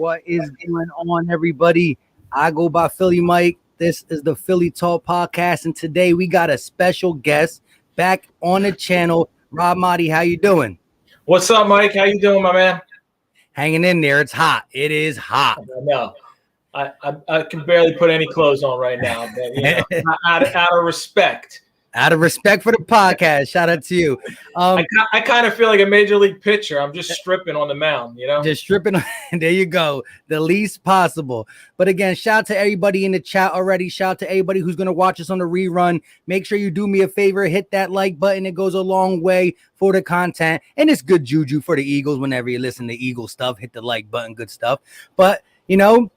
What is going on, everybody? I go by Philly Mike. This is the Philly Talk Podcast, and today we got a special guest back on the channel. Robb, Maadd, how you doing? What's up, Mike? How you doing, my man? Hanging in there. It's hot. It is hot. I know. I can barely put any clothes on right now, but you know, out of respect. Out of respect for the podcast, shout out to you. I kind of feel like a major league pitcher. I'm just stripping on the mound, you know? Just stripping. There you go. The least possible. But again, shout out to everybody in the chat already. Shout out to everybody who's going to watch us on the rerun. Make sure you do me a favor. Hit that like button. It goes a long way for the content. And it's good juju for the Eagles whenever you listen to Eagle stuff. Hit the like button. Good stuff. But, you know,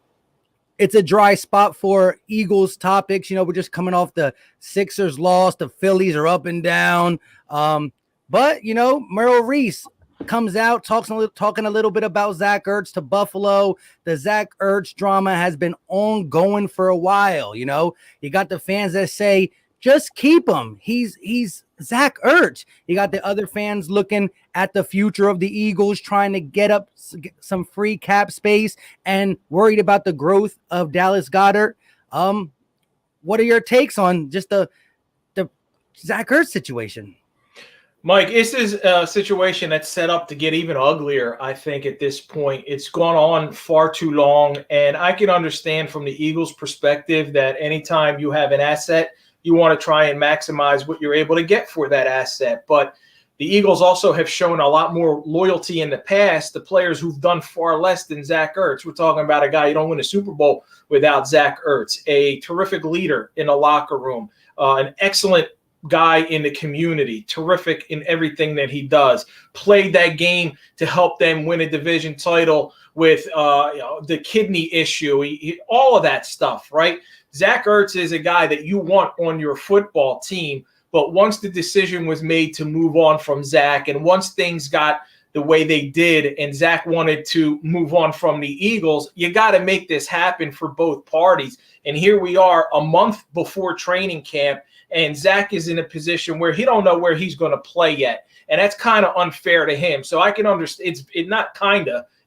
it's a dry spot for Eagles topics. You know, we're just coming off the Sixers loss. The Phillies are up and down. But, you know, Merrill Reese comes out, talking a little bit about Zach Ertz to Buffalo. The Zach Ertz drama has been ongoing for a while. You know, you got the fans that say, just keep him. He's Zach Ertz. You got the other fans looking at the future of the Eagles, trying to get some free cap space and worried about the growth of Dallas Goedert. What are your takes on just the Zach Ertz situation? Mike, this is a situation that's set up to get even uglier, I think, at this point. It's gone on far too long, and I can understand from the Eagles' perspective that anytime you have an asset, you want to try and maximize what you're able to get for that asset. But the Eagles also have shown a lot more loyalty in the past to players who've done far less than Zach Ertz. We're talking about a guy you don't win a Super Bowl without Zach Ertz, a terrific leader in the locker room, an excellent guy in the community, terrific in everything that he does, played that game to help them win a division title with the kidney issue, all of that stuff, right? Zach Ertz is a guy that you want on your football team, but once the decision was made to move on from Zach, and once things got the way they did and Zach wanted to move on from the Eagles, you got to make this happen for both parties. And here we are a month before training camp, and Zach is in a position where he don't know where he's going to play yet. And that's kind of unfair to him. So I can understand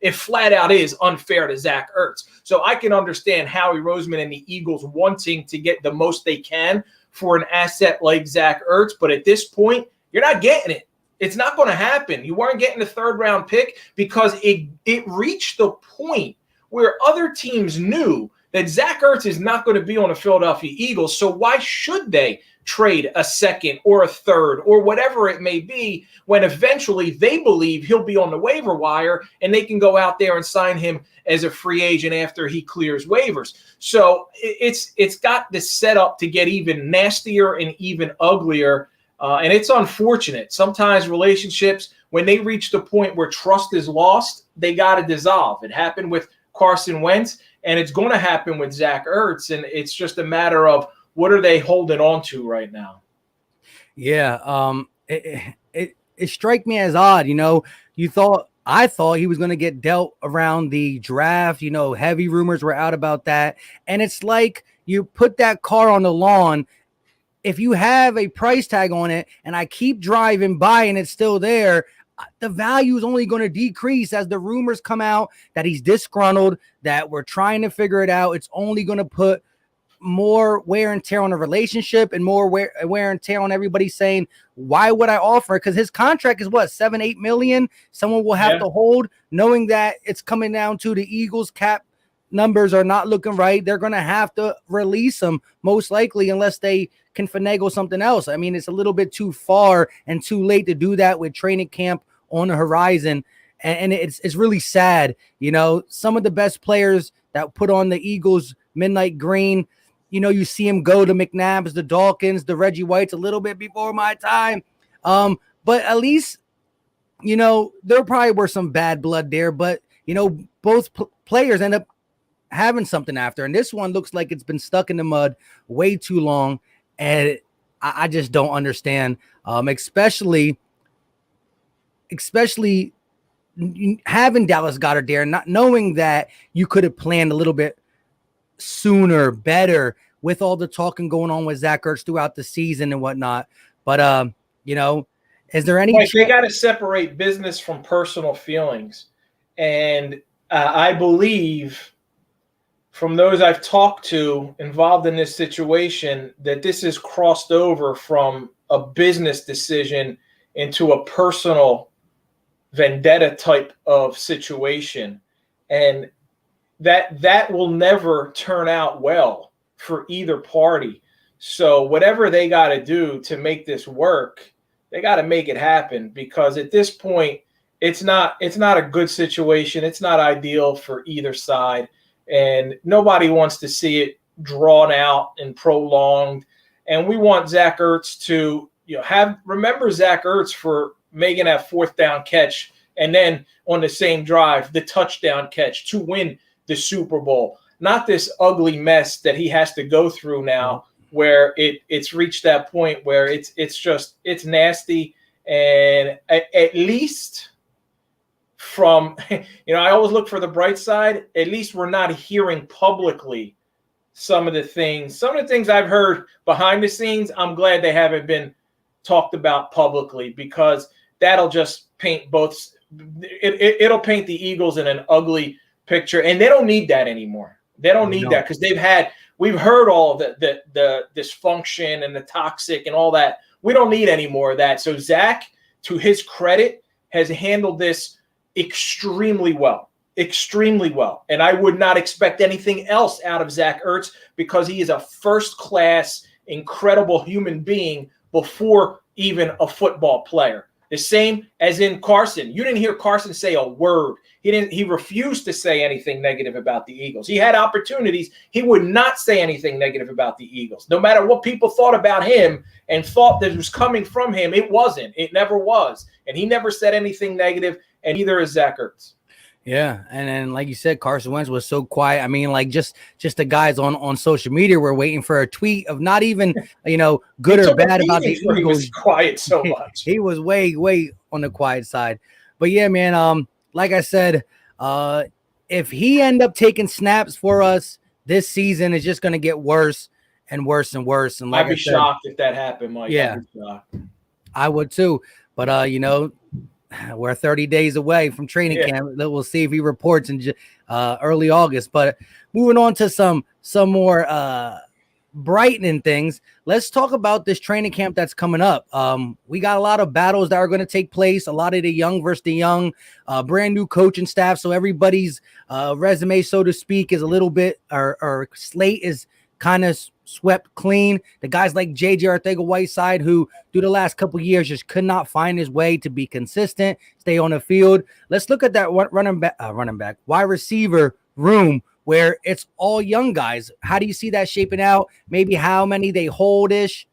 it flat out is unfair to Zach Ertz. So I can understand Howie Roseman and the Eagles wanting to get the most they can for an asset like Zach Ertz. But at this point, you're not getting it. It's not going to happen. You weren't getting the third-round pick because it reached the point where other teams knew that Zach Ertz is not going to be on the Philadelphia Eagles. So why should they trade a second or a third or whatever it may be when eventually they believe he'll be on the waiver wire and they can go out there and sign him as a free agent after he clears waivers? So it's got this set up to get even nastier and even uglier. And it's unfortunate. Sometimes relationships, when they reach the point where trust is lost, they got to dissolve. It happened with Carson Wentz, and it's going to happen with Zach Ertz. And it's just a matter of what are they holding on to right now? Yeah, it struck me as odd. You know, I thought he was going to get dealt around the draft. You know, heavy rumors were out about that. And it's like you put that car on the lawn. If you have a price tag on it and I keep driving by and it's still there, the value is only going to decrease as the rumors come out that he's disgruntled, that we're trying to figure it out. It's only going to put more wear and tear on a relationship and more wear and tear on everybody saying, why would I offer? Because his contract is what, 7-8 million. Someone will have to hold, knowing that it's coming down to the Eagles cap numbers are not looking right. They're going to have to release him most likely unless they can finagle something else. I mean, it's a little bit too far and too late to do that with training camp on the horizon. And it's really sad. You know, some of the best players that put on the Eagles midnight green, you know, you see him go to McNabb's, the Dawkins, the Reggie Whites a little bit before my time. But at least, you know, there probably were some bad blood there, but, you know, both players end up having something after. And this one looks like it's been stuck in the mud way too long. And I just don't understand, especially having Dallas Goedert there, not knowing that you could have planned a little bit sooner, better, with all the talking going on with Zach Ertz throughout the season and whatnot. But, you know, is there any... They got to separate business from personal feelings. And I believe from those I've talked to involved in this situation that this has crossed over from a business decision into a personal vendetta type of situation. And that will never turn out well for either party. So whatever they got to do to make this work, they got to make it happen, because at this point, it's not a good situation. It's not ideal for either side, and nobody wants to see it drawn out and prolonged. And we want Zach Ertz to remember Zach Ertz for making that fourth down catch, and then on the same drive, the touchdown catch to win the Super Bowl. Not this ugly mess that he has to go through now, where it's reached that point where it's nasty. And at least from, I always look for the bright side. At least we're not hearing publicly some of the things I've heard behind the scenes. I'm glad they haven't been talked about publicly, because that'll just paint it'll paint the Eagles in an ugly picture, and they don't need that anymore. They don't need that, because we've heard all of the dysfunction and the toxic and all that. We don't need any more of that. So Zach, to his credit, has handled this extremely well. And I would not expect anything else out of Zach Ertz, because he is a first-class, incredible human being before even a football player. The same as in Carson. You didn't hear Carson say a word. He refused to say anything negative about the Eagles. He had opportunities. He would not say anything negative about the Eagles. No matter what people thought about him and thought that was coming from him, it wasn't. It never was. And he never said anything negative, and neither is Zach Ertz. Yeah, and then like you said, Carson Wentz was so quiet. I mean, like just the guys on social media were waiting for a tweet of not even good or bad about the Eagles. He was quiet so much. He was way on the quiet side. But yeah, man. Like I said, if he end up taking snaps for us this season, it's just going to get worse and worse and worse. And like I'd be shocked if that happened, Mike. Yeah, I would too. But we're 30 days away from training camp. We'll see if he reports in early August. But moving on to some more brightening things, let's talk about this training camp that's coming up. We got a lot of battles that are going to take place, a lot of the young versus the young, brand new coaching staff. So everybody's resume, so to speak, is a little bit, or slate is kind of swept clean. The guys like JJ Arcega-Whiteside, who through the last couple of years just could not find his way to be consistent, stay on the field. Let's look at that running back, wide receiver room, where it's all young guys. How do you see that shaping out? Maybe how many they hold-ish?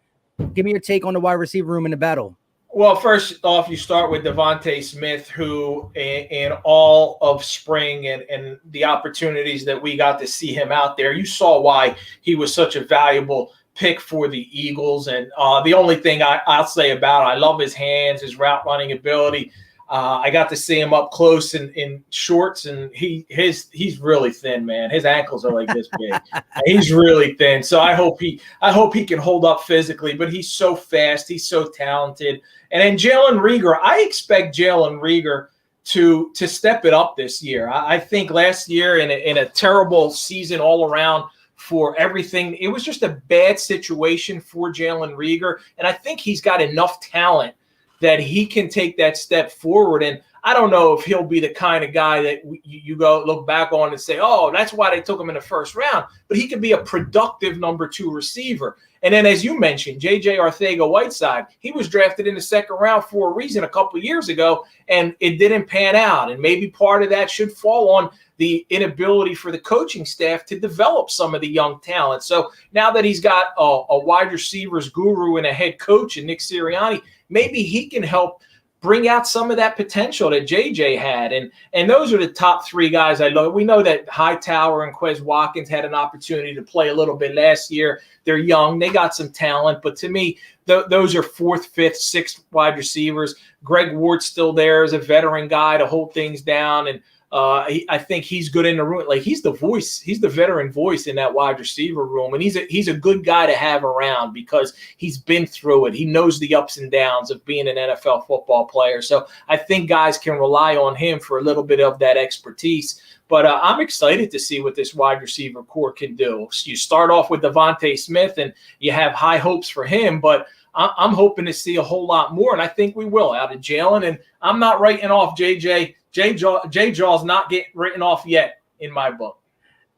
Give me your take on the wide receiver room in the battle. Well, first off, you start with Devontae Smith, who in all of spring and the opportunities that we got to see him out there, you saw why he was such a valuable pick for the Eagles. And the only thing I'll say about it, I love his hands, his route running ability. I got to see him up close in shorts, and he's really thin, man. His ankles are like this big. He's really thin. So I hope he can hold up physically, but he's so fast. He's so talented. And then Jalen Reagor, I expect Jalen Reagor to step it up this year. I think last year in a terrible season all around for everything, it was just a bad situation for Jalen Reagor. And I think he's got enough talent that he can take that step forward. And I don't know if he'll be the kind of guy that you go look back on and say, oh, that's why they took him in the first round. But he can be a productive number 2 receiver. And then, as you mentioned, JJ Arcega-Whiteside, he was drafted in the second round for a reason a couple of years ago, and it didn't pan out. And maybe part of that should fall on the inability for the coaching staff to develop some of the young talent. So now that he's got a wide receivers guru and a head coach in Nick Sirianni, maybe he can help bring out some of that potential that JJ had. And those are the top 3 guys I love. We know that Hightower and Quez Watkins had an opportunity to play a little bit last year. They're young. They got some talent. But to me, those are 4th, 5th, 6th wide receivers. Greg Ward's still there as a veteran guy to hold things down. And I think he's good in the room. Like, he's the voice, he's the veteran voice in that wide receiver room, and he's a good guy to have around because he's been through it. He knows the ups and downs of being an NFL football player. So I think guys can rely on him for a little bit of that expertise. But I'm excited to see what this wide receiver core can do. You start off with Devontae Smith, and you have high hopes for him, but I'm hoping to see a whole lot more, and I think we will out of Jalen. And I'm not writing off JJ. J-Jaw's not getting written off yet in my book.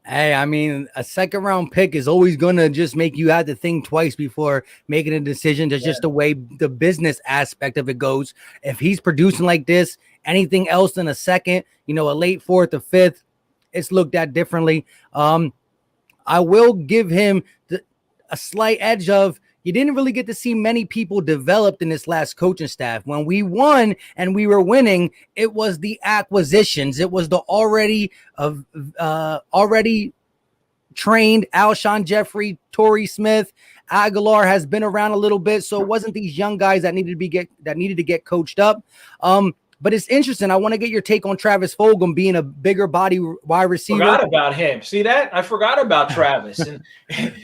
Hey, I mean, a second-round pick is always going to just make you have to think twice before making a decision. That's just the way the business aspect of it goes. If he's producing like this, anything else than a second, a late fourth or fifth, it's looked at differently. I will give him a slight edge of, you didn't really get to see many people developed in this last coaching staff. When we won and we were winning, it was the acquisitions. It was the already trained Alshon Jeffrey, Torrey Smith, Aguilar has been around a little bit. So it wasn't these young guys that needed to get coached up. But it's interesting. I want to get your take on Travis Fulgham being a bigger body wide receiver. Forgot about him. See that? I forgot about Travis. And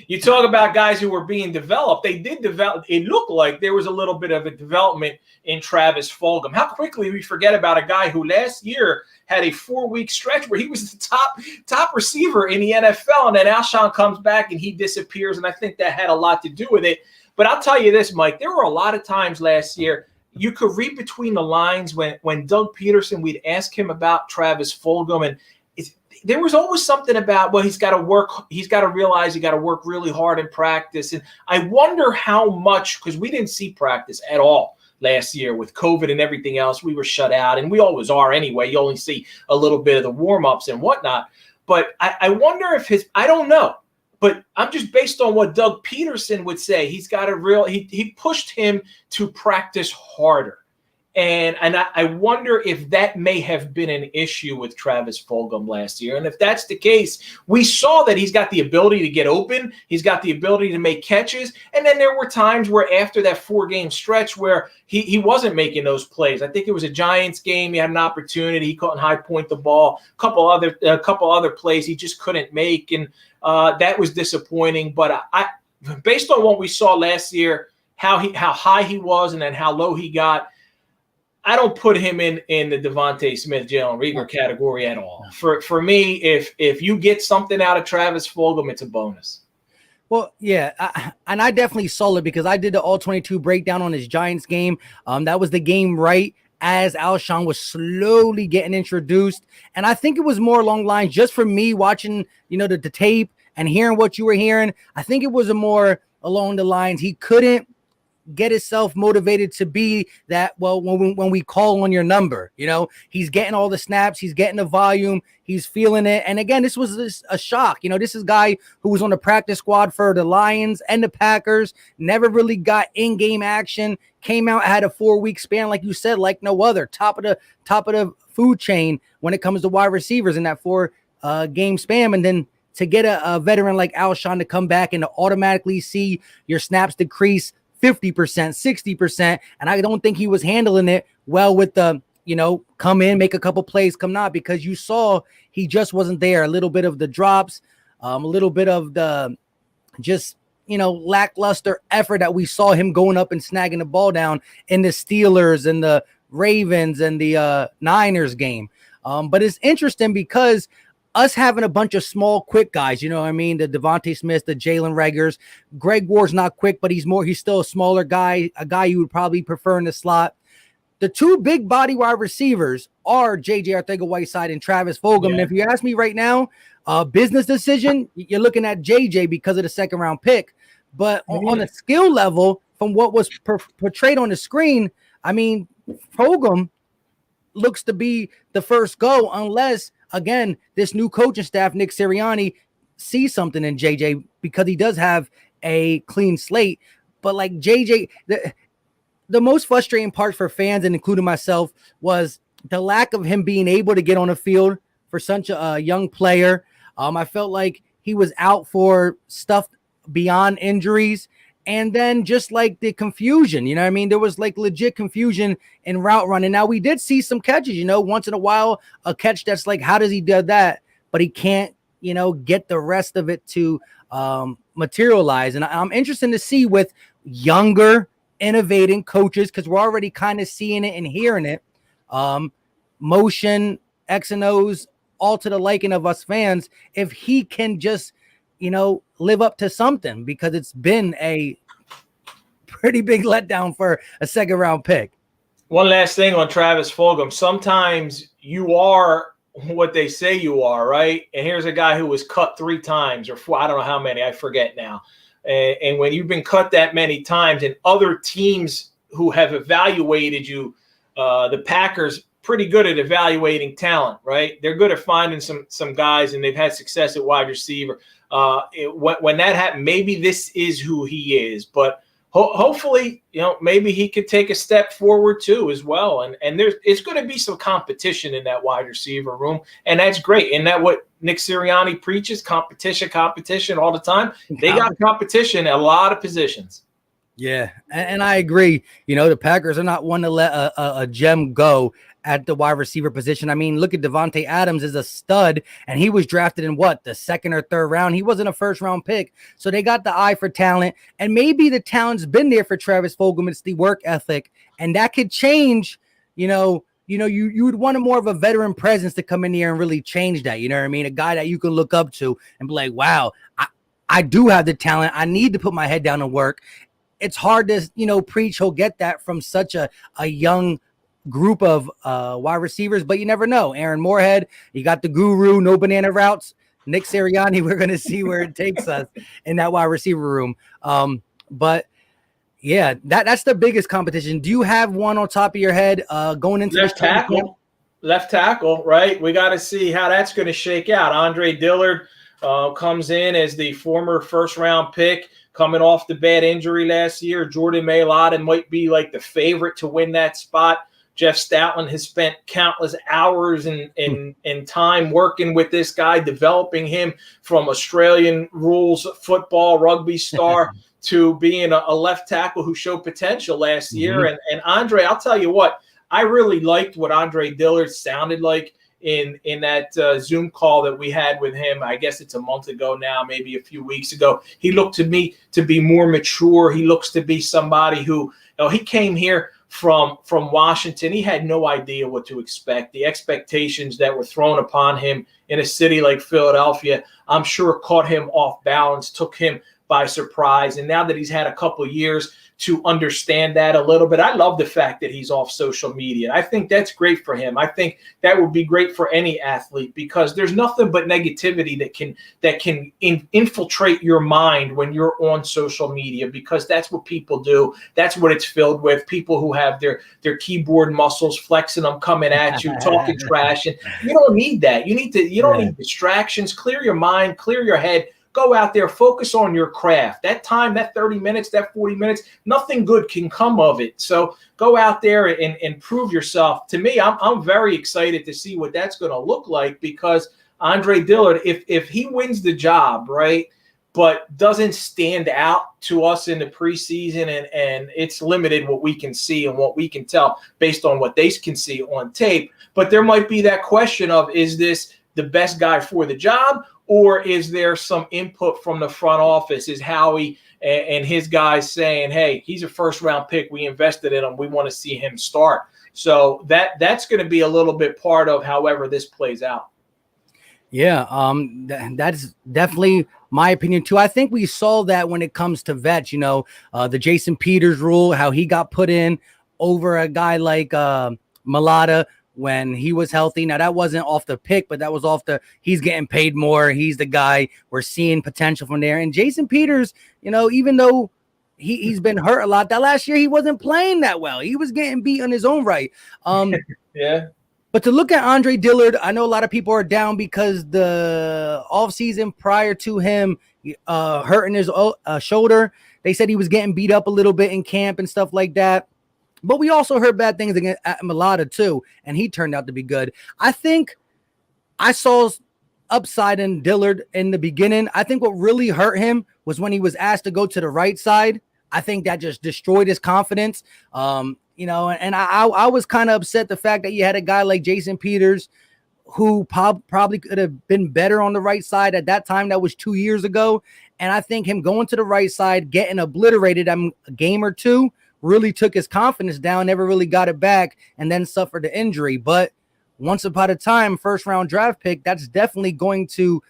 you talk about guys who were being developed. They did develop. It looked like there was a little bit of a development in Travis Fulgham. How quickly we forget about a guy who last year had a 4-week stretch where he was the top receiver in the NFL, and then Alshon comes back and he disappears, and I think that had a lot to do with it. But I'll tell you this, Mike, there were a lot of times last year you could read between the lines when Doug Peterson, we'd ask him about Travis Fulgham, and there was always something about, well, he's got to realize he got to work really hard in practice. And I wonder how much, because we didn't see practice at all last year with COVID and everything else. We were shut out, and we always are anyway. You only see a little bit of the warm-ups and whatnot. But I wonder if I don't know. But I'm just based on what Doug Peterson would say. He's got he pushed him to practice harder. And I wonder if that may have been an issue with Travis Fulgham last year. And if that's the case, we saw that he's got the ability to get open. He's got the ability to make catches. And then there were times where after that 4-game stretch where he wasn't making those plays. I think it was a Giants game. He had an opportunity. He couldn't high point the ball. A couple other plays he just couldn't make. And that was disappointing. But based on what we saw last year, how high he was and then how low he got, I don't put him in the Devontae Smith, Jalen Reagor category at all. For me, if you get something out of Travis Fulgham, it's a bonus. Well, yeah, and I definitely saw it because I did the all-22 breakdown on his Giants game. That was the game right as Alshon was slowly getting introduced. And I think it was more along lines, just for me watching, the tape and hearing what you were hearing, I think it was more along the lines he couldn't get himself motivated to be that, well, when we call on your number, he's getting all the snaps, he's getting the volume, he's feeling it. And again, this was a shock. This is a guy who was on the practice squad for the Lions and the Packers, never really got in-game action, came out, had a 4-week span, like you said, like no other, top of the food chain when it comes to wide receivers in that 4-game span. And then to get a veteran like Alshon to come back and to automatically see your snaps decrease 50%, 60%. And I don't think he was handling it well with the, come in, make a couple plays, come not, because you saw he just wasn't there. A little bit of the drops, a little bit of the just, lackluster effort that we saw him going up and snagging the ball down in the Steelers and the Ravens and the Niners game. But it's interesting because us having a bunch of small, quick guys, the Devontae Smith, the Jalen Reagors, Greg Ward's not quick, but he's still a smaller guy, a guy you would probably prefer in the slot. The two big body wide receivers are J.J. Arcega-Whiteside and Travis Fulgham. Yeah. And if you ask me right now, business decision, you're looking at J.J. because of the second-round pick. But on a skill level, from what was portrayed on the screen, Fulgham looks to be the first go unless – again, this new coaching staff, Nick Sirianni, sees something in JJ because he does have a clean slate. But like JJ, the most frustrating part for fans, and including myself, was the lack of him being able to get on the field for such a young player. I felt like he was out for stuff beyond injuries. And then just like the confusion, you know what I mean? There was like legit confusion in route running. Now we did see some catches, once in a while, a catch that's like, how does he do that? But he can't, get the rest of it to materialize. And I'm interested to see with younger, innovating coaches, because we're already kind of seeing it and hearing it. Motion, X and O's, all to the liking of us fans, if he can just live up to something, because it's been a pretty big letdown for a second round pick. One last thing on Travis Fulgham. Sometimes you are what they say you are, right? And here's a guy who was cut 3 times or 4, I don't know how many, I forget now. And when you've been cut that many times and other teams who have evaluated you, the Packers pretty good at evaluating talent, right? They're good at finding some guys, and they've had success at wide receiver. When that happened, maybe this is who he is, but hopefully, maybe he could take a step forward too as well. And it's going to be some competition in that wide receiver room, and that's great. And that what Nick Sirianni preaches: competition all the time. They got competition at a lot of positions. Yeah, and I agree. The Packers are not one to let a gem go at the wide receiver position. I mean, look at Devontae Adams is a stud, and he was drafted in the second or third round. He wasn't a first round pick. So they got the eye for talent, and maybe the talent's been there for Travis Fulgham. It's the work ethic, and that could change. You would want more of a veteran presence to come in here and really change that. You know what I mean? A guy that you can look up to and be like, wow, I do have the talent. I need to put my head down and work. It's hard to, preach he'll get that from such a young group of wide receivers, but you never know. Aaron Moorhead, you got the guru, no banana routes. Nick Sirianni, we're going to see where it takes us in that wide receiver room. But yeah, that's the biggest competition. Do you have one on top of your head going into left tackle? Left tackle, right? We got to see how that's going to shake out. Andre Dillard comes in as the former first-round pick, coming off the bad injury last year. Jordan Mailata might be like the favorite to win that spot. Jeff Stoutland has spent countless hours and time working with this guy, developing him from Australian rules football, rugby star to being a left tackle who showed potential last year. And Andre, I'll tell you what, I really liked what Andre Dillard sounded like in that Zoom call that we had with him. I guess it's a month ago now, maybe a few weeks ago. He looked to me to be more mature. He looks to be somebody who, he came here from Washington. He had no idea what to expect. The expectations that were thrown upon him in a city like Philadelphia, I'm sure caught him off balance, took him by surprise. And now that he's had a couple of years to understand that a little bit, I love the fact that he's off social media. I think that's great for him. I think that would be great for any athlete, because there's nothing but negativity that can infiltrate your mind when you're on social media, because that's what people do. That's what it's filled with. People who have their keyboard muscles flexing them, coming at you, talking trash. And you don't need that. You don't need distractions. Clear your mind, clear your head. Go out there, focus on your craft. That time, that 30 minutes, that 40 minutes, nothing good can come of it. So go out there and prove yourself. To me, I'm very excited to see what that's going to look like, because Andre Dillard, if he wins the job, right, but doesn't stand out to us in the preseason, and it's limited what we can see and what we can tell based on what they can see on tape. But there might be that question of, is this the best guy for the job? Or is there some input from the front office? Is Howie and his guys saying, hey, he's a first-round pick. We invested in him. We want to see him start. So that's going to be a little bit part of however this plays out. Yeah, that's definitely my opinion too. I think we saw that when it comes to vets, the Jason Peters rule, how he got put in over a guy like Mailata when he was healthy. Now, that wasn't off the pick, but that was off he's getting paid more. He's the guy. We're seeing potential from there. And Jason Peters, even though he's been hurt a lot, that last year he wasn't playing that well. He was getting beat on his own right. Yeah. But to look at Andre Dillard, I know a lot of people are down because the offseason prior to him hurting his shoulder, they said he was getting beat up a little bit in camp and stuff like that. But we also heard bad things against Mailata too, and he turned out to be good. I think I saw upside in Dillard in the beginning. I think what really hurt him was when he was asked to go to the right side I think that just destroyed his confidence. And I was kind of upset the fact that you had a guy like Jason Peters who probably could have been better on the right side at that time. That was 2 years ago. And I think him going to the right side, getting obliterated a game or two, really took his confidence down, never really got it back, and then suffered the injury. But once upon a time, first round draft pick, that's definitely going to,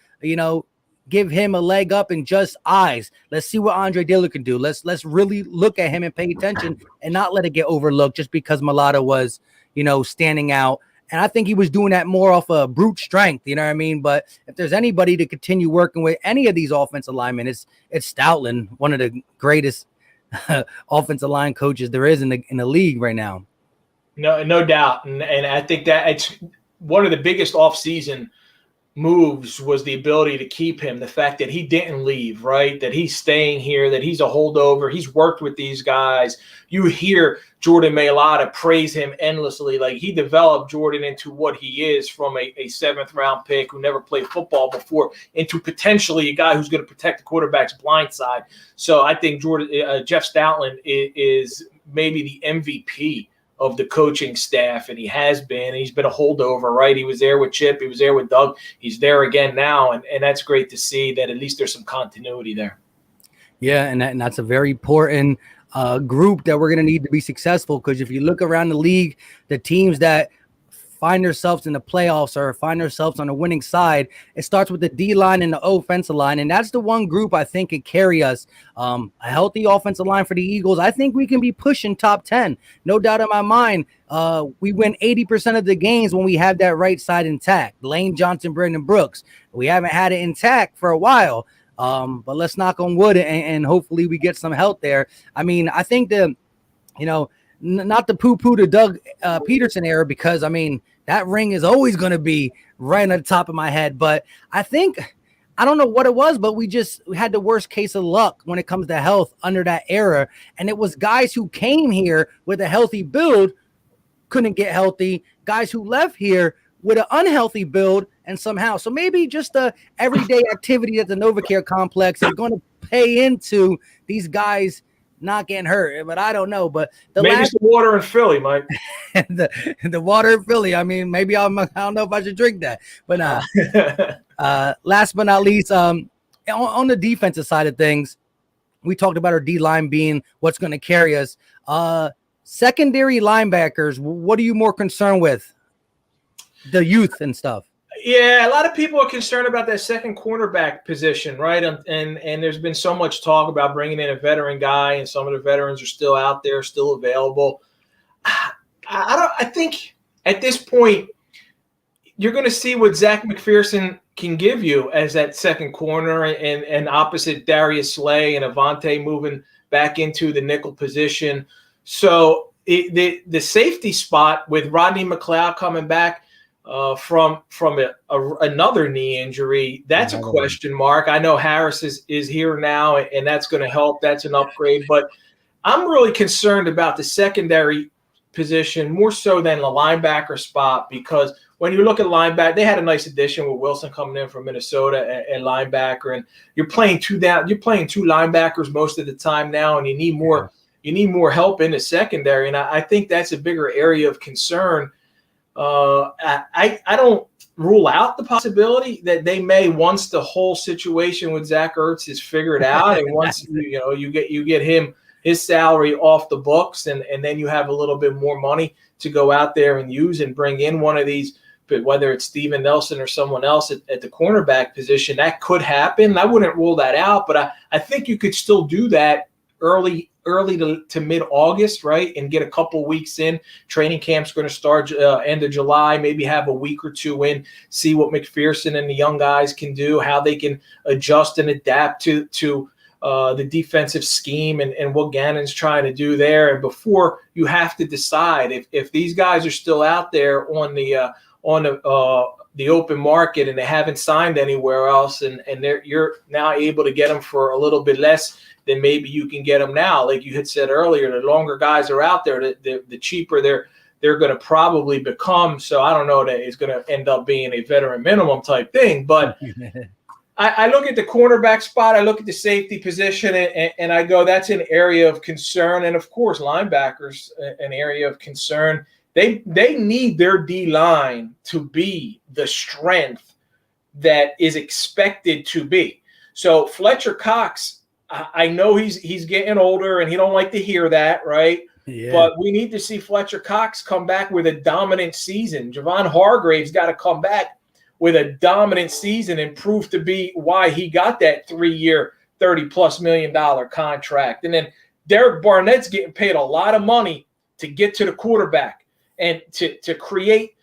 give him a leg up in just eyes. Let's see what Andre Dillard can do. Let's really look at him and pay attention and not let it get overlooked just because Mailata was, standing out. And I think he was doing that more off of brute strength, you know what I mean? But if there's anybody to continue working with any of these offensive linemen, it's Stoutland, one of the greatest offensive line coaches there is in the league right now. No doubt. And I think that it's one of the biggest offseason moves was the ability to keep him, the fact that he didn't leave, right? That he's staying here, that he's a holdover. He's worked with these guys. You hear Jordan Mailata praise him endlessly. Like, he developed Jordan into what he is, from a seventh round pick who never played football before into potentially a guy who's going to protect the quarterback's blind side. So I think Jeff Stoutland is maybe the MVP of the coaching staff, and he has been. He's been a holdover, right? He was there with Chip. He was there with Doug. He's there again now, and that's great to see that at least there's some continuity there. Yeah, and that's a very important group that we're going to need to be successful, because if you look around the league, the teams that find themselves in the playoffs or find themselves on the winning side, it starts with the D-line and the offensive line, and that's the one group I think can carry us. A healthy offensive line for the Eagles, I think we can be pushing top 10. No doubt in my mind. We win 80% of the games when we have that right side intact. Lane Johnson, Brandon Brooks. We haven't had it intact for a while, but let's knock on wood and hopefully we get some help there. I mean, I think not to poo-poo the Doug Peterson era, because, I mean, that ring is always going to be right on the top of my head. But I don't know what it was, but we had the worst case of luck when it comes to health under that era. And it was guys who came here with a healthy build, couldn't get healthy. Guys who left here with an unhealthy build and somehow. So maybe just the everyday activity at the NovaCare complex is going to pay into these guys not getting hurt, but I don't know. But maybe some water in Philly, Mike. the water in Philly. I mean, maybe I don't know if I should drink that. But last but not least, on the defensive side of things, we talked about our D-line being what's going to carry us. Secondary linebackers, what are you more concerned with? The youth and stuff. Yeah, a lot of people are concerned about that second cornerback position, right? And there's been so much talk about bringing in a veteran guy, and some of the veterans are still out there, still available. I think at this point you're going to see what Zach McPherson can give you as that second corner, and opposite Darius Slay and Avante moving back into the nickel position. So the safety spot with Rodney McLeod coming back from another knee injury, that's a question mark. I know Harris is here now, and that's going to help. That's an upgrade. But I'm really concerned about the secondary position more so than the linebacker spot, because when you look at linebacker, they had a nice addition with Wilson coming in from Minnesota and linebacker, and you're playing two linebackers most of the time now, and you need more. You need more help in the secondary, and I think that's a bigger area of concern. I don't rule out the possibility that they may, once the whole situation with Zach Ertz is figured out, and once you get him his salary off the books, and then you have a little bit more money to go out there and use and bring in one of these, but whether it's Steven Nelson or someone else at the cornerback position, that could happen. I wouldn't rule that out, but I think you could still do that early to mid-August, right, and get a couple weeks in. Training camp's going to start end of July, maybe have a week or two in, see what McPherson and the young guys can do, how they can adjust and adapt to the defensive scheme and what Gannon's trying to do there. And before you have to decide if these guys are still out there on the open market and they haven't signed anywhere else, and you're now able to get them for a little bit less than maybe you can get them now. Like you had said earlier, the longer guys are out there, the cheaper they're going to probably become. So I don't know that it's going to end up being a veteran minimum type thing, but I look at the cornerback spot, I look at the safety position, and I go, that's an area of concern. And of course, linebackers, an area of concern. They need their D-line to be the strength that is expected to be. So Fletcher Cox, I know he's getting older, and he don't like to hear that, right? Yeah. But we need to see Fletcher Cox come back with a dominant season. Javon Hargrave's got to come back with a dominant season and prove to be why he got that 3-year, $30+ million contract. And then Derek Barnett's getting paid a lot of money to get to the quarterback and to create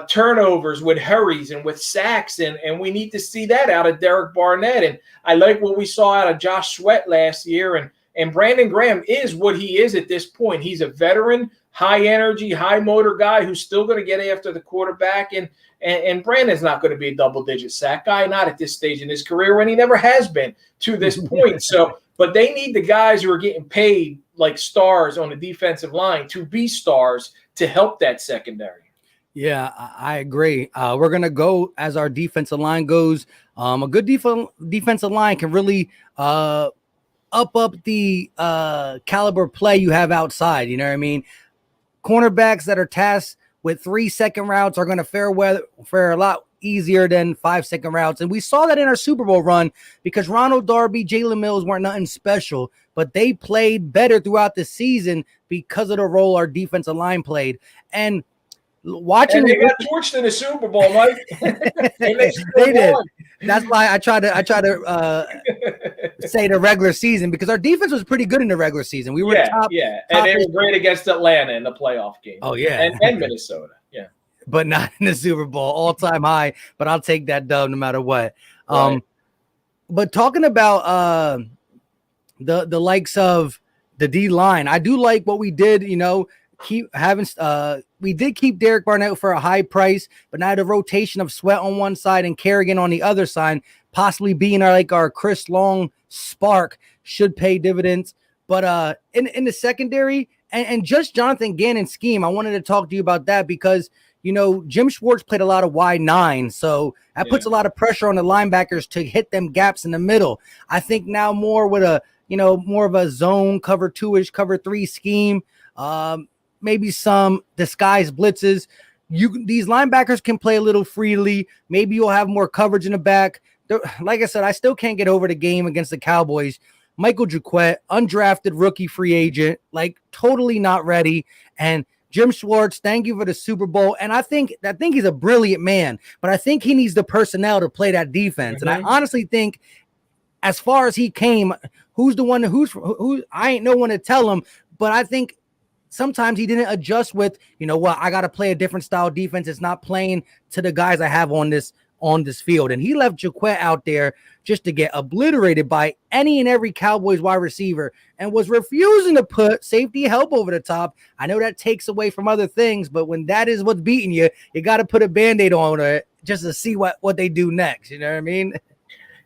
turnovers with hurries and with sacks. And we need to see that out of Derek Barnett. And I like what we saw out of Josh Sweat last year. And Brandon Graham is what he is at this point. He's a veteran, high energy, high motor guy who's still going to get after the quarterback. And Brandon's not going to be a double-digit sack guy, not at this stage in his career, when he never has been to this point. But they need the guys who are getting paid like stars on the defensive line to be stars to help that secondary. Yeah, I agree. We're going to go as our defensive line goes. A good defensive line can really up the caliber play you have outside. You know what I mean? Cornerbacks that are tasked with 3-second routes are going to fare a lot easier than 5-second routes. And we saw that in our Super Bowl run because Ronald Darby, Jalen Mills weren't nothing special, but they played better throughout the season because of the role our defensive line played. And watching, and they got torched in the Super Bowl, Mike. they did. That's why I try to say the regular season, because our defense was pretty good in the regular season. We were top, and they were great against Atlanta in the playoff game. Oh yeah, and Minnesota, yeah, but not in the Super Bowl, all-time high. But I'll take that dub no matter what. Right. But talking about the likes of the D line, I do like what we did. You know, we did keep Derek Barnett for a high price, but now the rotation of Sweat on one side and Kerrigan on the other side, possibly being our Chris Long spark, should pay dividends. But in the secondary and just Jonathan Gannon's scheme, I wanted to talk to you about that because, you know, Jim Schwartz played a lot of wide 9, so that puts a lot of pressure on the linebackers to hit them gaps in the middle. I think now more with more of a zone cover 2-ish, cover 3 scheme. Maybe some disguised blitzes. These linebackers can play a little freely. Maybe you'll have more coverage in the back. Like I said, I still can't get over the game against the Cowboys. Michael Jaquette, undrafted rookie free agent, like totally not ready. And Jim Schwartz, thank you for the Super Bowl. And I think he's a brilliant man, but I think he needs the personnel to play that defense. Mm-hmm. And I honestly think, as far as he came, who's I ain't no one to tell him, but I think sometimes he didn't adjust with, you know what, I got to play a different style defense. It's not playing to the guys I have on this field. And he left Jaquette out there just to get obliterated by any and every Cowboys wide receiver and was refusing to put safety help over the top. I know that takes away from other things, but when that is what's beating you, you got to put a Band-Aid on it just to see what they do next. You know what I mean?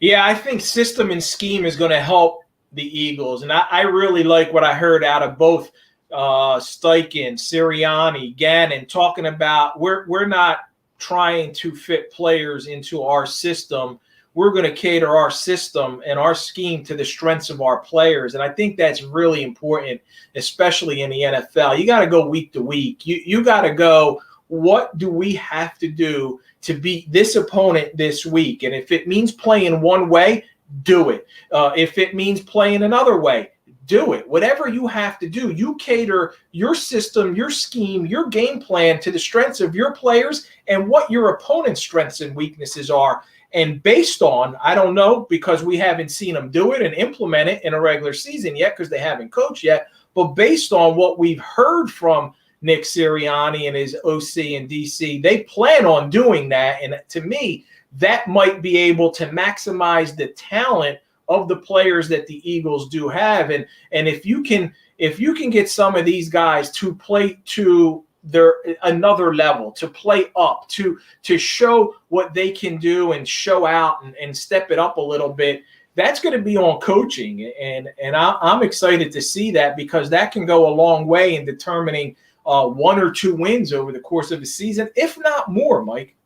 Yeah, I think system and scheme is going to help the Eagles. And I really like what I heard out of both Steichen, Sirianni, Gannon, talking about we're not trying to fit players into our system. We're going to cater our system and our scheme to the strengths of our players. And I think that's really important, especially in the NFL. You got to go week to week. You got to go, what do we have to do to beat this opponent this week? And if it means playing one way, do it. If it means playing another way, do it. Whatever you have to do, you cater your system, your scheme, your game plan to the strengths of your players and what your opponent's strengths and weaknesses are. And based on, I don't know, because we haven't seen them do it and implement it in a regular season yet because they haven't coached yet, but based on what we've heard from Nick Sirianni and his OC and DC, they plan on doing that. And to me, that might be able to maximize the talent of the players that the Eagles do have. And if you can get some of these guys to play to their another level, to play up, to show what they can do and show out and step it up a little bit, that's going to be on coaching. And I'm excited to see that because that can go a long way in determining 1 or 2 wins over the course of the season, if not more, Mike.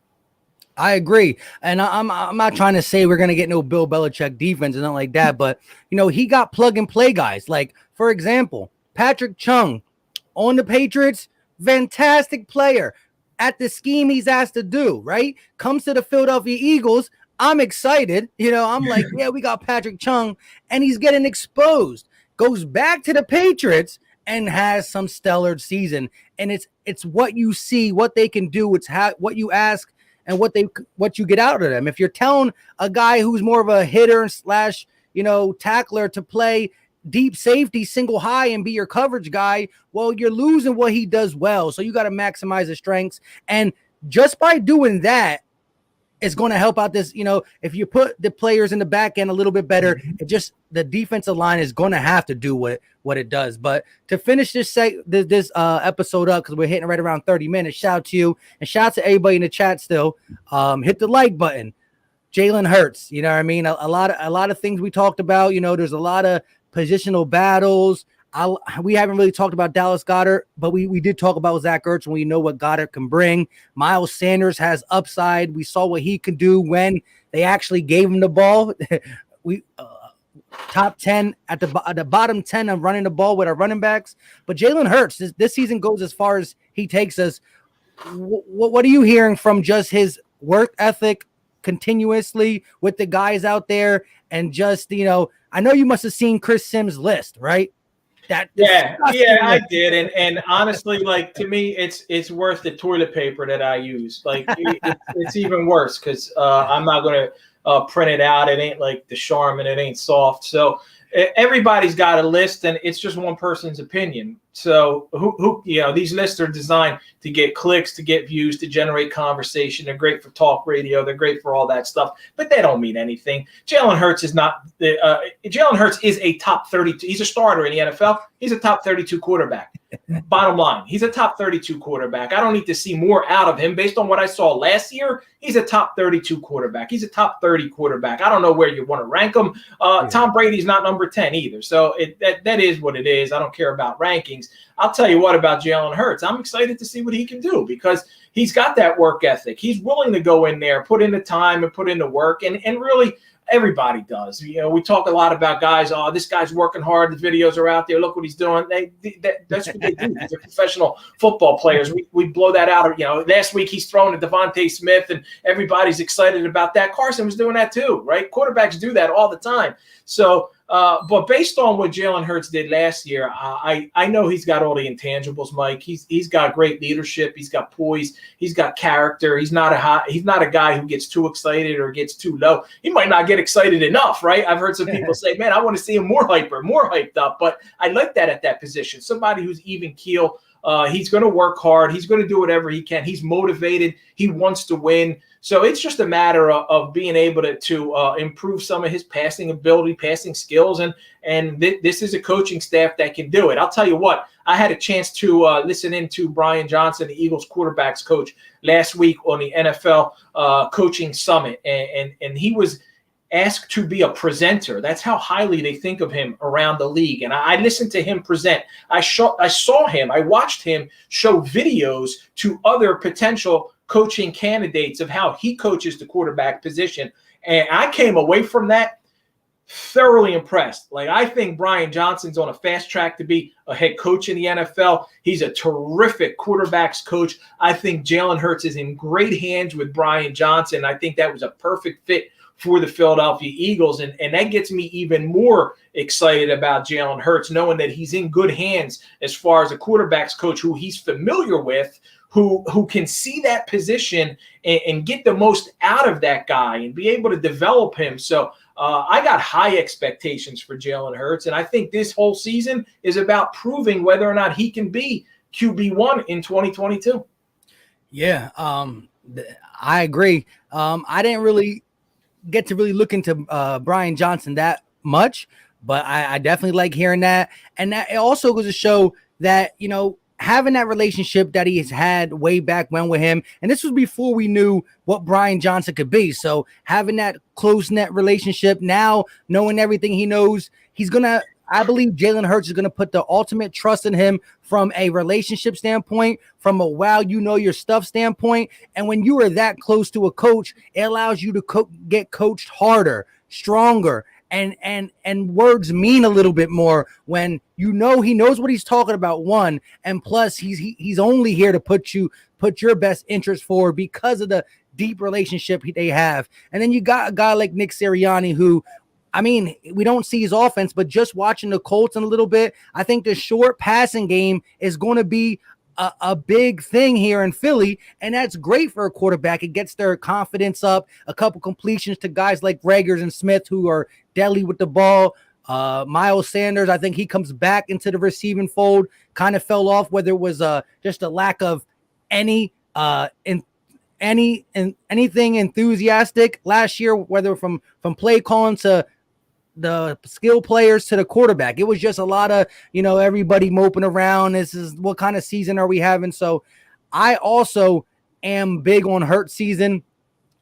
I agree, and I'm not trying to say we're gonna get no Bill Belichick defense and nothing like that, but he got plug and play guys. Like for example, Patrick Chung on the Patriots, fantastic player at the scheme he's asked to do. Right, comes to the Philadelphia Eagles. I'm excited. I'm like, yeah, we got Patrick Chung, and he's getting exposed. Goes back to the Patriots and has some stellar season. And it's what you see, what they can do. It's what you ask and what you get out of them. If you're telling a guy who's more of a hitter slash tackler to play deep safety, single high, and be your coverage guy, well, you're losing what he does well. So you got to maximize his strengths. And just by doing that, it's going to help out this, if you put the players in the back end a little bit better, the defensive line is going to have to do what it does. But to finish this episode up, because we're hitting right around 30 minutes, shout out to you and shout out to everybody in the chat still. Hit the like button. Jalen Hurts, you know what I mean? A lot of things we talked about, there's a lot of positional battles. We haven't really talked about Dallas Goedert, but we did talk about Zach Ertz, and we know what Goddard can bring. Miles Sanders has upside. We saw what he could do when they actually gave him the ball. We top 10 at the bottom 10 of running the ball with our running backs. But Jalen Hurts, this season goes as far as he takes us. What are you hearing from just his work ethic continuously with the guys out there? And just, I know you must have seen Chris Sims' list, right? I did, and honestly, like, to me, it's worth the toilet paper that I use. Like, it's even worse because I'm not gonna print it out. It ain't like the Charmin, it ain't soft. So everybody's got a list, and it's just one person's opinion. So who these lists are designed to get clicks, to get views, to generate conversation. They're great for talk radio. They're great for all that stuff, but they don't mean anything. Jalen Hurts is not. Jalen Hurts is a top 32. He's a starter in the NFL. He's a top 32 quarterback. Bottom line, he's a top 32 quarterback. I don't need to see more out of him based on what I saw last year. He's a top 32 quarterback. He's a top 30 quarterback. I don't know where you want to rank him. Tom Brady's not number 10 either. So that is what it is. I don't care about rankings. I'll tell you what about Jalen Hurts. I'm excited to see what he can do because he's got that work ethic. He's willing to go in there, put in the time and put in the work, and really everybody does. We talk a lot about guys, this guy's working hard. The videos are out there. Look what he's doing. That's what they do. They're professional football players. We blow that out. Last week he's thrown to Devontae Smith, and everybody's excited about that. Carson was doing that too, right? Quarterbacks do that all the time. So, but based on what Jalen Hurts did last year, I know he's got all the intangibles, Mike. He's got great leadership. He's got poise. He's got character. He's not a guy who gets too excited or gets too low. He might not get excited enough, right? I've heard some people say, man, I want to see him more hyped up. But I like that at that position. Somebody who's even keel. He's going to work hard. He's going to do whatever he can. He's motivated. He wants to win. So it's just a matter of being able to improve some of his passing ability, passing skills, and this is a coaching staff that can do it. I'll tell you what, I had a chance to listen into Brian Johnson, the Eagles quarterbacks coach, last week on the NFL coaching summit, and he was asked to be a presenter. That's how highly they think of him around the league. And I listened to him present. I watched him show videos to other potential coaching candidates of how he coaches the quarterback position. And I came away from that thoroughly impressed. Like, I think Brian Johnson's on a fast track to be a head coach in the NFL. He's a terrific quarterbacks coach. I think Jalen Hurts is in great hands with Brian Johnson. I think that was a perfect fit for the Philadelphia Eagles. And that gets me even more excited about Jalen Hurts, knowing that he's in good hands as far as a quarterbacks coach who he's familiar with, who can see that position and get the most out of that guy and be able to develop him. So I got high expectations for Jalen Hurts, and I think this whole season is about proving whether or not he can be QB1 in 2022. Yeah, I agree. I didn't really get to look into Brian Johnson that much, but I definitely like hearing that. And that it also goes to show that, having that relationship that he has had way back when with him, and this was before we knew what Brian Johnson could be. So having that close-knit relationship now, knowing everything he knows, he's going to I believe Jalen Hurts is going to put the ultimate trust in him from a relationship standpoint, from a wow, you know your stuff standpoint. And when you are that close to a coach, it allows you to get coached harder, stronger, and words mean a little bit more when you know he knows what he's talking about. One, and plus he's only here to put your best interest forward because of the deep relationship they have. And then you got a guy like Nick Sirianni who, I mean, we don't see his offense, but just watching the Colts in a little bit, I think the short passing game is going to be a big thing here in Philly, and that's great for a quarterback. It gets their confidence up, a couple completions to guys like Raggers and Smith who are deadly with the ball. Miles Sanders, I think he comes back into the receiving fold, kind of fell off, whether it was just a lack of anything enthusiastic last year, whether from play calling to the skill players to the quarterback. It was just a lot of, everybody moping around. This is what kind of season are we having? So I also am big on Hurts season.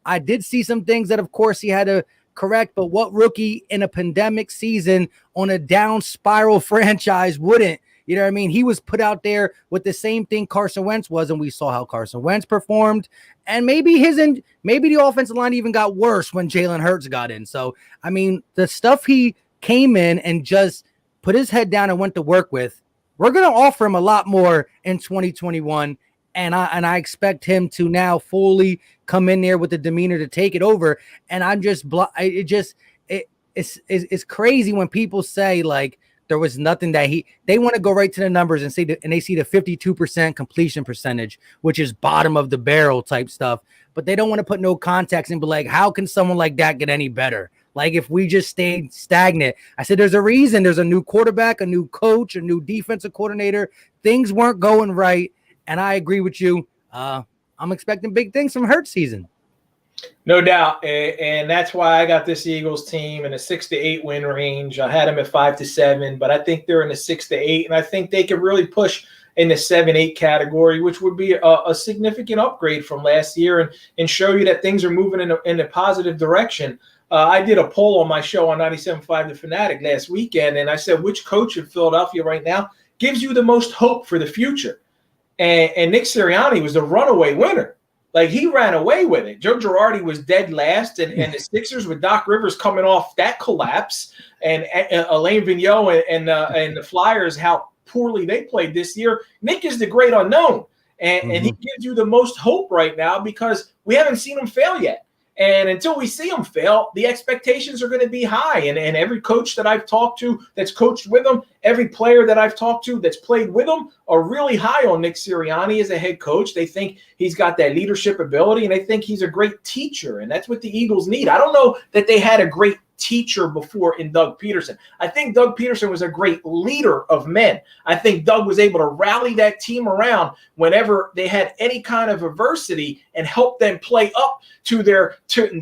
I did see some things that, of course, he had to correct, but what rookie in a pandemic season on a down spiral franchise wouldn't? You know what I mean? He was put out there with the same thing Carson Wentz was, and we saw how Carson Wentz performed. And maybe the offensive line even got worse when Jalen Hurts got in. So, I mean, the stuff he came in and just put his head down and went to work with, we're going to offer him a lot more in 2021. And I expect him to now fully come in there with the demeanor to take it over. And I'm just, it's crazy when people say, like, there was nothing that they want to go right to the numbers and they see the 52% completion percentage, which is bottom of the barrel type stuff, but they don't want to put no context and be like, how can someone like that get any better? Like, if we just stayed stagnant. I said, there's a reason. There's a new quarterback, a new coach, a new defensive coordinator. Things weren't going right. And I agree with you. I'm expecting big things from Hurts season. No doubt, and that's why I got this Eagles team in a 6-8 win range. I had them at 5-7, but I think they're in the 6-8, and I think they can really push in the 7-8 category, which would be a significant upgrade from last year, and show you that things are moving in a positive direction. I did a poll on my show on 97.5 The Fanatic last weekend, and I said, which coach in Philadelphia right now gives you the most hope for the future? And Nick Sirianni was the runaway winner. Like, he ran away with it. Joe Girardi was dead last, and the Sixers with Doc Rivers coming off that collapse, and Alain Vigneault and the Flyers, how poorly they played this year. Nick is the great unknown, and he gives you the most hope right now because we haven't seen him fail yet. And until we see him fail, the expectations are going to be high. And every coach that I've talked to that's coached with him, every player that I've talked to that's played with him are really high on Nick Sirianni as a head coach. They think he's got that leadership ability, and they think he's a great teacher. And that's what the Eagles need. I don't know that they had a great teacher before in Doug Peterson. I think Doug Peterson was a great leader of men. I think Doug was able to rally that team around whenever they had any kind of adversity and help them play up to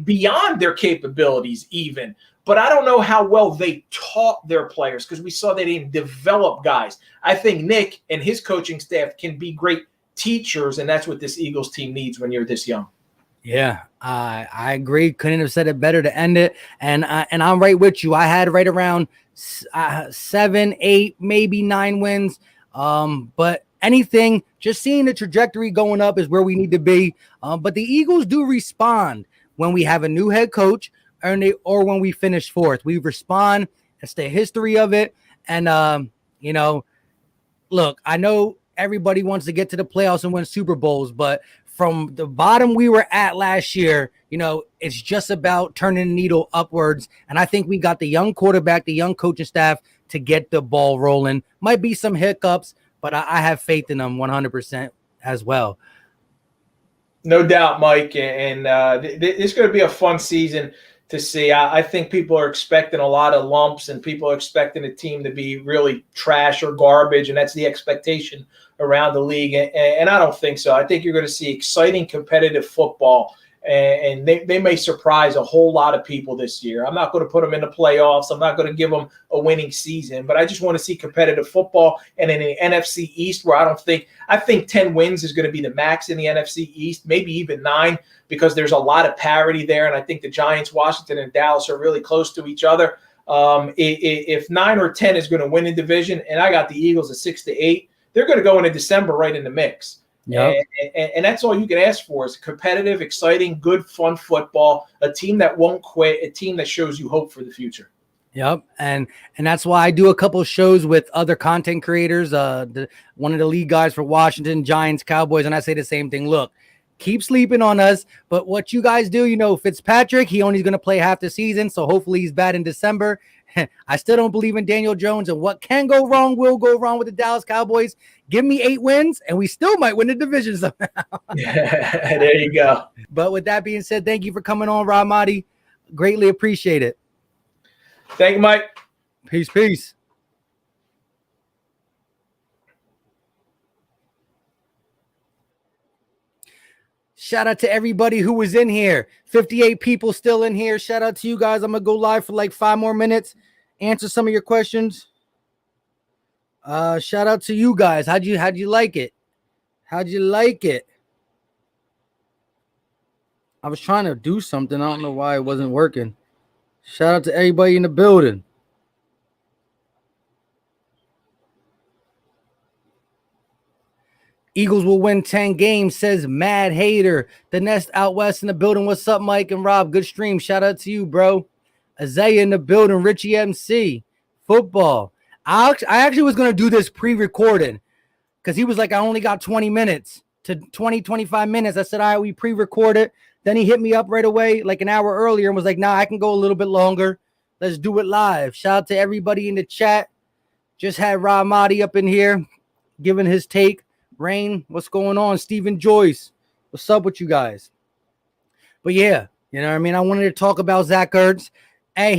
beyond their capabilities even. But I don't know how well they taught their players, because we saw they didn't develop guys. I think Nick and his coaching staff can be great teachers, and that's what this Eagles team needs when you're this young. Yeah, I agree. Couldn't have said it better to end it. And I'm right with you. I had right around 7, 8, maybe 9 wins. But anything, just seeing the trajectory going up is where we need to be. But the Eagles do respond when we have a new head coach or when we finish fourth. We respond. It's the history of it. And, look, I know everybody wants to get to the playoffs and win Super Bowls, but from the bottom we were at last year, it's just about turning the needle upwards. And I think we got the young quarterback, the young coaching staff to get the ball rolling. Might be some hiccups, but I have faith in them 100% as well. No doubt, Mike. And it's going to be a fun season to see. I think people are expecting a lot of lumps, and people are expecting the team to be really trash or garbage, and that's the expectation around the league. And I don't think so. I think you're going to see exciting competitive football, and they may surprise a whole lot of people this year. I'm not going to put them in the playoffs. I'm not going to give them a winning season, but I just want to see competitive football. And in the NFC East, where I think 10 wins is going to be the max in the NFC East, maybe even 9, because there's a lot of parity there. And I think the Giants, Washington, and Dallas are really close to each other. If 9 or 10 is going to win a division, and I got the Eagles at 6 to 8, they're going to go into December right in the mix. Yep. And that's all you can ask for is competitive, exciting, good, fun football, a team that won't quit, a team that shows you hope for the future. Yep, and that's why I do a couple of shows with other content creators. One of the lead guys for Washington, Giants, Cowboys, and I say the same thing. Look, keep sleeping on us, but what you guys do, Fitzpatrick, he only is going to play half the season, so hopefully he's bad in December. I still don't believe in Daniel Jones, and what can go wrong will go wrong with the Dallas Cowboys. Give me 8 wins, and we still might win the division somehow. Yeah, there you go. But with that being said, thank you for coming on, Robb Maadd. Greatly appreciate it. Thank you, Mike. Peace. Shout out to everybody who was in here. 58 people still in here. Shout out to you guys. I'm going to go live for like 5 more minutes. Answer some of your questions. Shout out to you guys. How'd you like it? How'd you like it? I was trying to do something. I don't know why it wasn't working. Shout out to everybody in the building. Eagles will win 10 games, says Mad Hater. The Nest out west in the building. What's up, Mike and Rob? Good stream. Shout out to you, bro. Isaiah in the building. Richie MC. Football. I actually was going to do this pre-recorded because he was like, I only got 20 minutes to 25 minutes. I said, all right, we pre-record it. Then he hit me up right away like an hour earlier and was like, nah, I can go a little bit longer. Let's do it live. Shout out to everybody in the chat. Just had Robb Maadd up in here giving his take. Rain, what's going on? Stephen Joyce, what's up with you guys? But yeah, you know what I mean? I wanted to talk about Zach Ertz. Hey,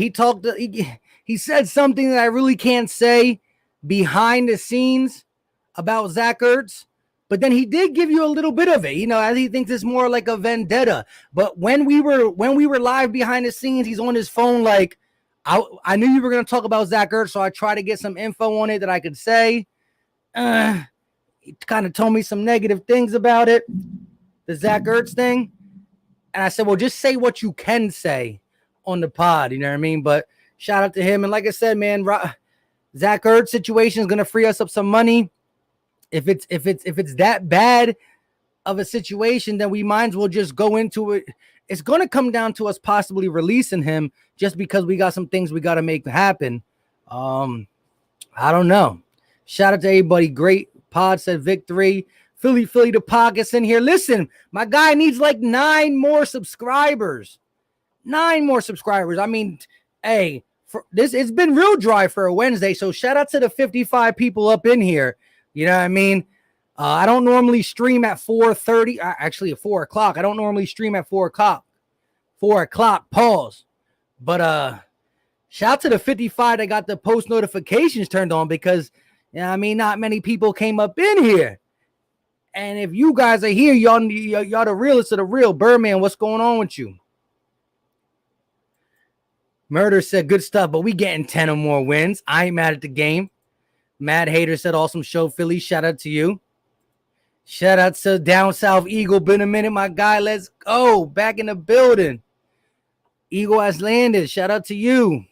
he said something that I really can't say behind the scenes about Zach Ertz, but then he did give you a little bit of it. As he thinks it's more like a vendetta. But when we were live behind the scenes, he's on his phone like, I knew you were going to talk about Zach Ertz, so I tried to get some info on it that I could say. He kind of told me some negative things about it, the Zach Ertz thing. And I said, well, just say what you can say on the pod. You know what I mean? But shout out to him. And like I said, man, Zach Ertz situation is going to free us up some money. If it's that bad of a situation, then we might as well just go into it. It's going to come down to us possibly releasing him just because we got some things we got to make happen. I don't know. Shout out to everybody. Great pod, said Vic3. Philly the pockets in here. Listen, my guy needs like 9 more subscribers. 9 more subscribers. I mean, hey, it's been real dry for a Wednesday. So shout out to the 55 people up in here. You know what I mean? I don't normally stream at 4:30. Actually, at 4 o'clock. I don't normally stream at 4 o'clock. 4 o'clock. Pause. But shout out to the 55 that got the post notifications turned on because, not many people came up in here. And if you guys are here, y'all the realest of the real. Birdman, what's going on with you? Murder said good stuff, but we getting 10 or more wins. I ain't mad at the game. Mad Hater said awesome show, Philly. Shout out to you. Shout out to Down South Eagle. Been a minute, my guy. Let's go. Back in the building. Eagle has landed. Shout out to you.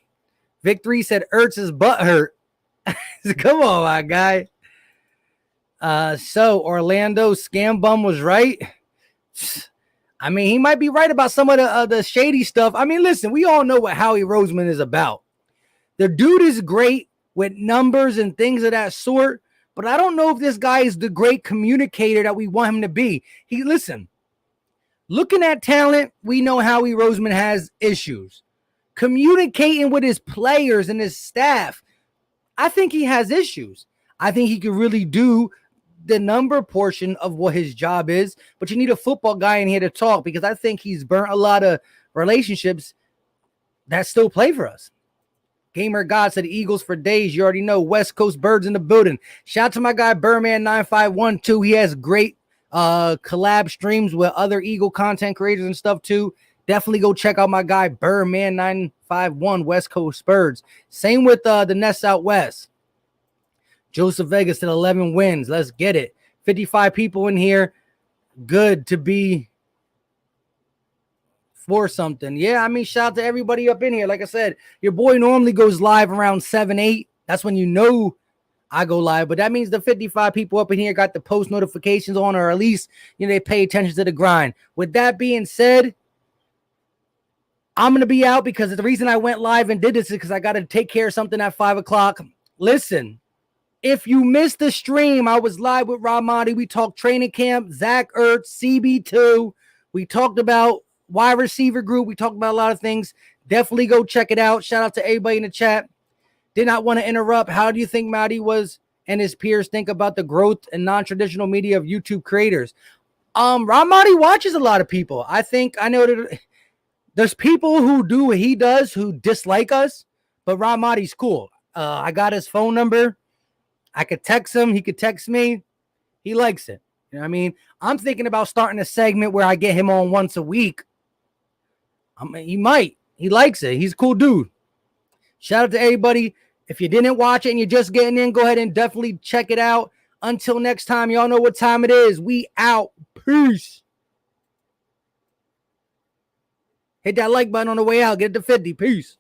Vic3 said Ertz is butt hurt. Come on, my guy. So Orlando Scam Bum was right. I mean, he might be right about some of the shady stuff. I mean, listen, we all know what Howie Roseman is about. The dude is great with numbers and things of that sort, but I don't know if this guy is the great communicator that we want him to be. Listen, looking at talent, we know Howie Roseman has issues. Communicating with his players and his staff, I think he has issues. I think he could really do the number portion of what his job is, but you need a football guy in here to talk because I think he's burnt a lot of relationships that still play for us. Gamer God said Eagles for days. You already know. West Coast Birds in the building. Shout out to my guy Birdman9512. He has great collab streams with other Eagle content creators and stuff too. Definitely go check out my guy Birdman951 West Coast Birds. Same with the Nest out west. Joseph Vegas said 11 wins. Let's get it. 55 people in here. Good to be for something. Yeah, I mean, shout out to everybody up in here. Like I said, your boy normally goes live around 7, 8. That's when you know I go live. But that means the 55 people up in here got the post notifications on, or at least, you know, they pay attention to the grind. With that being said, I'm going to be out because the reason I went live and did this is because I got to take care of something at 5 o'clock. Listen, if you missed the stream, I was live with Robb. We talked training camp, Zach Ertz, CB2. We talked about wide receiver group. We talked about a lot of things. Definitely go check it out. Shout out to everybody in the chat. Did not want to interrupt. How do you think Maadd was and his peers think about the growth and non-traditional media of YouTube creators? Robb watches a lot of people. I know that there's people who do what he does who dislike us, but Robb cool. I got his phone number. I could text him. He could text me. He likes it. You know what I mean? I'm thinking about starting a segment where I get him on once a week. I mean, he might. He likes it. He's a cool dude. Shout out to everybody. If you didn't watch it and you're just getting in, go ahead and definitely check it out. Until next time, y'all know what time it is. We out. Peace. Hit that like button on the way out. Get it to 50. Peace.